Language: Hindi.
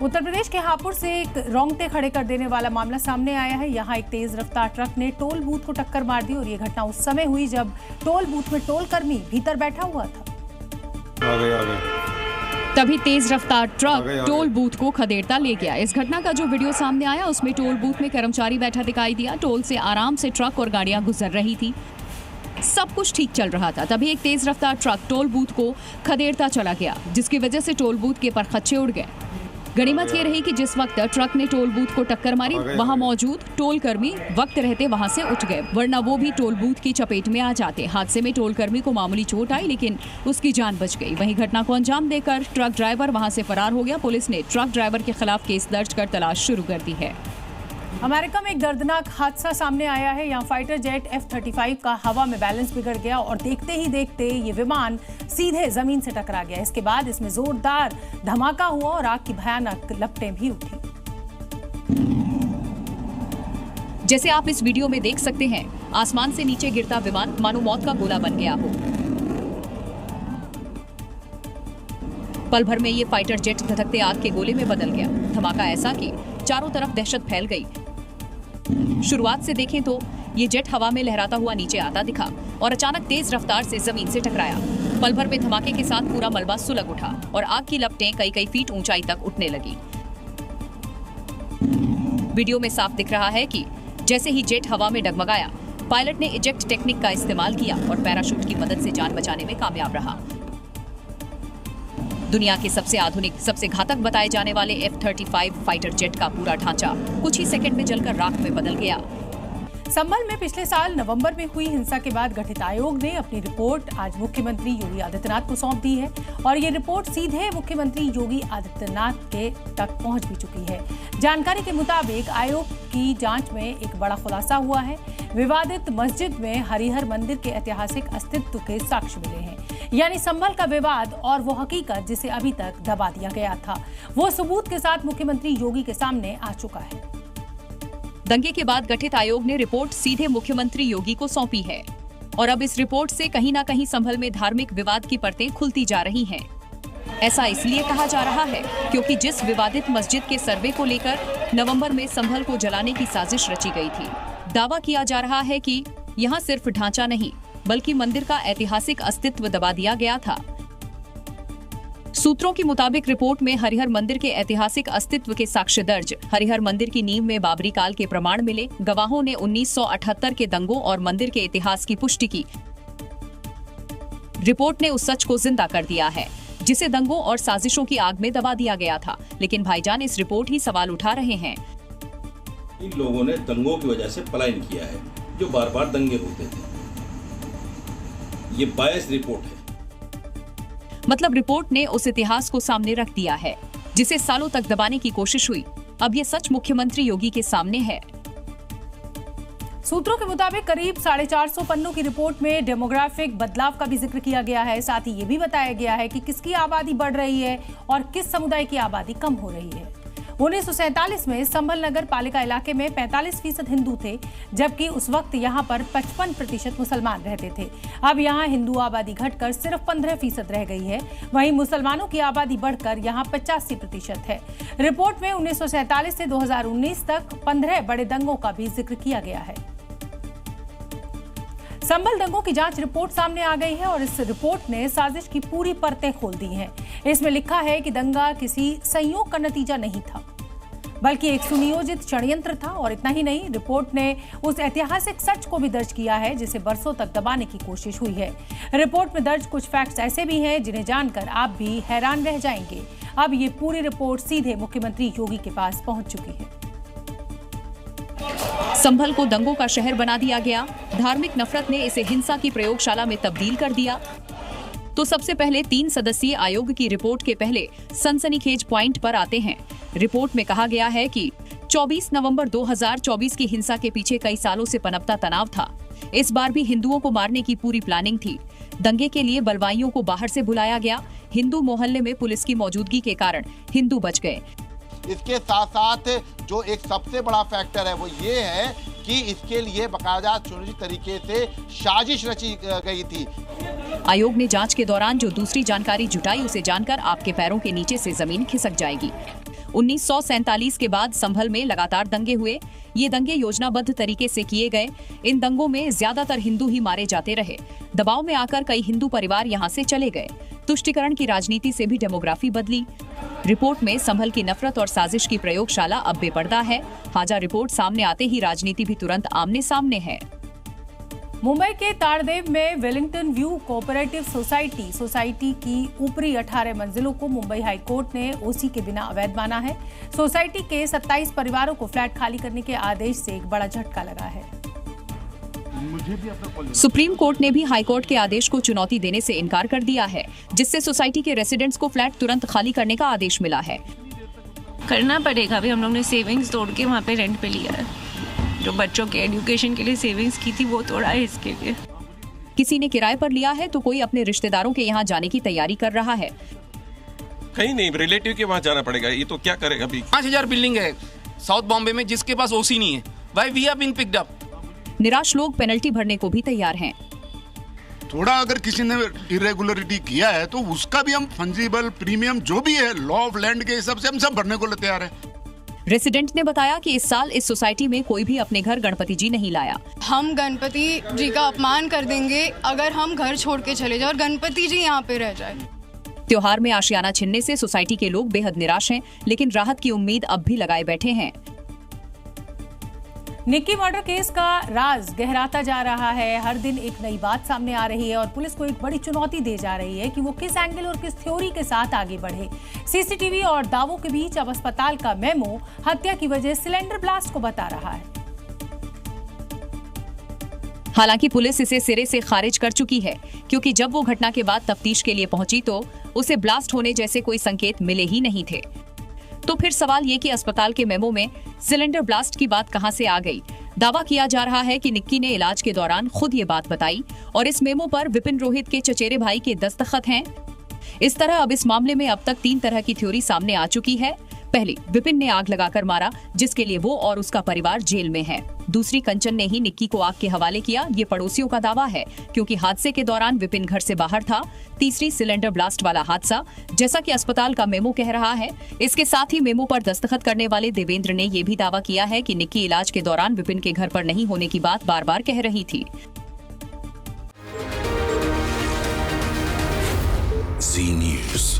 उत्तर प्रदेश के हापुड़ से एक रोंगटे खड़े कर देने वाला मामला सामने आया है। यहाँ एक तेज रफ्तार ट्रक ने टोल बूथ को टक्कर मार दी और ये घटना उस समय हुई जब टोल बूथ में टोल कर्मी भीतर बैठा हुआ था। तभी तेज रफ्तार ट्रक टोल बूथ को खदेड़ता ले गया। इस घटना का जो वीडियो सामने आया उसमें टोल बूथ में कर्मचारी बैठा दिखाई दिया। टोल से आराम से ट्रक और गाड़ियां गुजर रही थी, सब कुछ ठीक चल रहा था। तभी एक तेज रफ्तार ट्रक टोल बूथ को खदेड़ता चला गया, जिसकी वजह से टोल बूथ के परखच्चे उड़ गए। गनीमत ये रही कि जिस वक्त ट्रक ने टोल बूथ को टक्कर मारी, वहां मौजूद टोल कर्मी वक्त रहते वहां से उठ गए, वरना वो भी टोल बूथ की चपेट में आ जाते। हादसे में टोल कर्मी को मामूली चोट आई, लेकिन उसकी जान बच गई। वहीं घटना को अंजाम देकर ट्रक ड्राइवर वहां से फरार हो गया। पुलिस ने ट्रक ड्राइवर के खिलाफ केस दर्ज कर तलाश शुरू कर दी है। अमेरिका में एक दर्दनाक हादसा सामने आया है। यहाँ फाइटर जेट F-35 का हवा में बैलेंस बिगड़ गया और देखते ही देखते ये विमान सीधे जमीन से टकरा गया। इसके बाद इसमें जोरदार धमाका हुआ और आग की भयानक लपटें भी उठी। जैसे आप इस वीडियो में देख सकते हैं, आसमान से नीचे गिरता विमान मानो मौत का गोला बन गया हो। पल भर में ये फाइटर जेट धधकते आग के गोले में बदल गया। धमाका ऐसा कि चारों तरफ दहशत फैल गई। शुरुआत से देखें तो ये जेट हवा में लहराता हुआ नीचे आता दिखा और अचानक तेज रफ्तार से जमीन से टकराया। पल भर में धमाके के साथ पूरा मलबा सुलग उठा और आग की लपटें कई फीट ऊंचाई तक उठने लगी। वीडियो में साफ दिख रहा है कि जैसे ही जेट हवा में डगमगाया, पायलट ने इजेक्ट टेक्निक का इस्तेमाल किया और पैराशूट की मदद से जान बचाने में कामयाब रहा। दुनिया के सबसे आधुनिक, सबसे घातक बताए जाने वाले F-35 फाइटर जेट का पूरा ढांचा कुछ ही सेकंड में जलकर राख में बदल गया। संभल में पिछले साल नवंबर में हुई हिंसा के बाद गठित आयोग ने अपनी रिपोर्ट आज मुख्यमंत्री योगी आदित्यनाथ को सौंप दी है और ये रिपोर्ट सीधे मुख्यमंत्री योगी आदित्यनाथ के तक पहुंच भी चुकी है। जानकारी के मुताबिक आयोग की जांच में एक बड़ा खुलासा हुआ है। विवादित मस्जिद में हरिहर मंदिर के ऐतिहासिक अस्तित्व के साक्ष्य मिले हैं, यानी संभल का विवाद और वो हकीकत जिसे अभी तक दबा दिया गया था, वो सबूत के साथ मुख्यमंत्री योगी के सामने आ चुका है। दंगे के बाद गठित आयोग ने रिपोर्ट सीधे मुख्यमंत्री योगी को सौंपी है और अब इस रिपोर्ट से कहीं ना कहीं संभल में धार्मिक विवाद की परतें खुलती जा रही हैं। ऐसा इसलिए कहा जा रहा है क्योंकि जिस विवादित मस्जिद के सर्वे को लेकर नवंबर में संभल को जलाने की साजिश रची गई थी, दावा किया जा रहा है कि यहाँ सिर्फ ढांचा नहीं बल्कि मंदिर का ऐतिहासिक अस्तित्व दबा दिया गया था। सूत्रों के मुताबिक रिपोर्ट में हरिहर मंदिर के ऐतिहासिक अस्तित्व के साक्ष्य दर्ज, हरिहर मंदिर की नींव में बाबरी काल के प्रमाण मिले, गवाहों ने 1978 के दंगों और मंदिर के इतिहास की पुष्टि की। रिपोर्ट ने उस सच को जिंदा कर दिया है जिसे दंगों और साजिशों की आग में दबा दिया गया था। लेकिन भाईजान इस रिपोर्ट ही सवाल उठा रहे हैं। इन लोगों ने दंगों की वजह से पलायन किया है, जो बार बार दंगे होते थे। ये बायस रिपोर्ट है। मतलब रिपोर्ट ने उस इतिहास को सामने रख दिया है जिसे सालों तक दबाने की कोशिश हुई। अब ये सच मुख्यमंत्री योगी के सामने है। सूत्रों के मुताबिक करीब 450 पन्नों की रिपोर्ट में डेमोग्राफिक बदलाव का भी जिक्र किया गया है। साथ ही ये भी बताया गया है कि किसकी आबादी बढ़ रही है और किस समुदाय की आबादी कम हो रही है। 1947 में संभल नगर पालिका इलाके में 45% हिंदू थे, जबकि उस वक्त यहाँ पर 55% मुसलमान रहते थे। अब यहाँ हिंदू आबादी घटकर सिर्फ 15% रह गई है। वहीं मुसलमानों की आबादी बढ़कर यहाँ 85% है। रिपोर्ट में 1947 से 2019 तक 15 बड़े दंगों का भी जिक्र किया गया है। संभल दंगों की जांच रिपोर्ट सामने आ गई है और इस रिपोर्ट ने साजिश की पूरी परतें खोल दी हैं। इसमें लिखा है कि दंगा किसी संयोग का नतीजा नहीं था, बल्कि एक सुनियोजित षड्यंत्र था। और इतना ही नहीं, रिपोर्ट ने उस ऐतिहासिक सच को भी दर्ज किया है जिसे बरसों तक दबाने की कोशिश हुई है। रिपोर्ट में दर्ज कुछ फैक्ट्स ऐसे भी हैं जिन्हें जानकर आप भी हैरान रह जाएंगे। अब ये पूरी रिपोर्ट सीधे मुख्यमंत्री योगी के पास पहुंच चुकी है। संभल को दंगों का शहर बना दिया गया। धार्मिक नफरत ने इसे हिंसा की प्रयोगशाला में तब्दील कर दिया। तो सबसे पहले 3 सदस्यीय आयोग की रिपोर्ट के पहले सनसनीखेज पॉइंट पर आते हैं। रिपोर्ट में कहा गया है कि 24 नवंबर 2024 की हिंसा के पीछे कई सालों से पनपता तनाव था। इस बार भी हिंदुओं को मारने की पूरी प्लानिंग थी। दंगे के लिए बलवाइयों को बाहर से बुलाया गया। हिंदू मोहल्ले में पुलिस की मौजूदगी के कारण हिंदू बच गए। इसके साथ साथ जो एक सबसे बड़ा फैक्टर है वो ये है कि इसके लिए बाकायदा सुनिश्चित तरीके से साजिश रची गई थी। आयोग ने जांच के दौरान जो दूसरी जानकारी जुटाई उसे जानकर आपके पैरों के नीचे से जमीन खिसक जाएगी। 1947 के बाद संभल में लगातार दंगे हुए। ये दंगे योजनाबद्ध तरीके से किए गए। इन दंगों में ज्यादातर हिंदू ही मारे जाते रहे। दबाव में आकर कई हिंदू परिवार यहाँ से चले गए। तुष्टीकरण की राजनीति से भी डेमोग्राफी बदली। रिपोर्ट में संभल की नफरत और साजिश की प्रयोगशाला अब बेपर्दा है। हाजा रिपोर्ट सामने आते ही राजनीति भी तुरंत आमने सामने है। मुंबई के ताड़देव में वेलिंगटन व्यू कोऑपरेटिव सोसाइटी की ऊपरी 18 मंजिलों को मुंबई हाई कोर्ट ने ओसी के बिना अवैध माना है। सोसाइटी के 27 परिवारों को फ्लैट खाली करने के आदेश से एक बड़ा झटका लगा है। सुप्रीम कोर्ट ने भी हाई कोर्ट के आदेश को चुनौती देने से इनकार कर दिया है, जिससे सोसाइटी के रेसिडेंट्स को फ्लैट तुरंत खाली करने का आदेश मिला है। करना पड़ेगा। अभी हम लोग ने सेविंग्स तोड़ के वहाँ पे रेंट पे लिया है। जो बच्चों के एजुकेशन के लिए सेविंग्स की थी वो तोड़ा है इसके लिए। किसी ने किराए पर लिया है तो कोई अपने रिश्तेदारों के यहाँ जाने की तैयारी कर रहा है। कहीं नहीं, रिलेटिव के वहाँ जाना पड़ेगा। ये तो क्या करेगा अभी। 5000 बिल्डिंग है साउथ बॉम्बे में जिसके पास ओसी नहीं है। Why we have been picked up. निराश लोग पेनल्टी भरने को भी तैयार हैं। थोड़ा अगर किसी ने इरेगुलरिटी किया है तो उसका भी हम फंजिबल प्रीमियम जो भी है लॉ ऑफ लैंड के हिसाब से हम सब भरने को तैयार हैं। रेसिडेंट ने बताया कि इस साल इस सोसाइटी में कोई भी अपने घर गणपति जी नहीं लाया। हम गणपति जी का अपमान कर देंगे अगर हम घर छोड़ के चले जाए और गणपति जी यहाँ पे रह जाए। त्योहार में आशियाना छिनने से सोसाइटी के लोग बेहद निराश हैं, लेकिन राहत की उम्मीद अब भी लगाए बैठे हैं। निक्की मर्डर केस का राज गहराता जा रहा है। हर दिन एक नई बात सामने आ रही है और पुलिस को एक बड़ी चुनौती दे जा रही है कि वो किस एंगल और किस थ्योरी के साथ आगे बढ़े। सीसीटीवी और दावों के बीच अब अस्पताल का मेमो हत्या की वजह सिलेंडर ब्लास्ट को बता रहा है। हालांकि पुलिस इसे सिरे से खारिज कर चुकी है, क्योंकि जब वो घटना के बाद तफ्तीश के लिए पहुंची तो उसे ब्लास्ट होने जैसे कोई संकेत मिले ही नहीं थे। तो फिर सवाल ये कि अस्पताल के मेमो में सिलेंडर ब्लास्ट की बात कहां से आ गई। दावा किया जा रहा है कि निक्की ने इलाज के दौरान खुद ये बात बताई और इस मेमो पर विपिन रोहित के चचेरे भाई के दस्तखत हैं। इस तरह अब इस मामले में अब तक 3 तरह की थ्योरी सामने आ चुकी है। पहली, विपिन ने आग लगाकर मारा, जिसके लिए वो और उसका परिवार जेल में है। दूसरी, कंचन ने ही निक्की को आग के हवाले किया, ये पड़ोसियों का दावा है, क्योंकि हादसे के दौरान विपिन घर से बाहर था। तीसरी, सिलेंडर ब्लास्ट वाला हादसा, जैसा कि अस्पताल का मेमो कह रहा है। इसके साथ ही मेमो पर दस्तखत करने वाले देवेंद्र ने ये भी दावा किया है कि निक्की इलाज के दौरान विपिन के घर पर नहीं होने की बात बार बार कह रही थी। Zee News.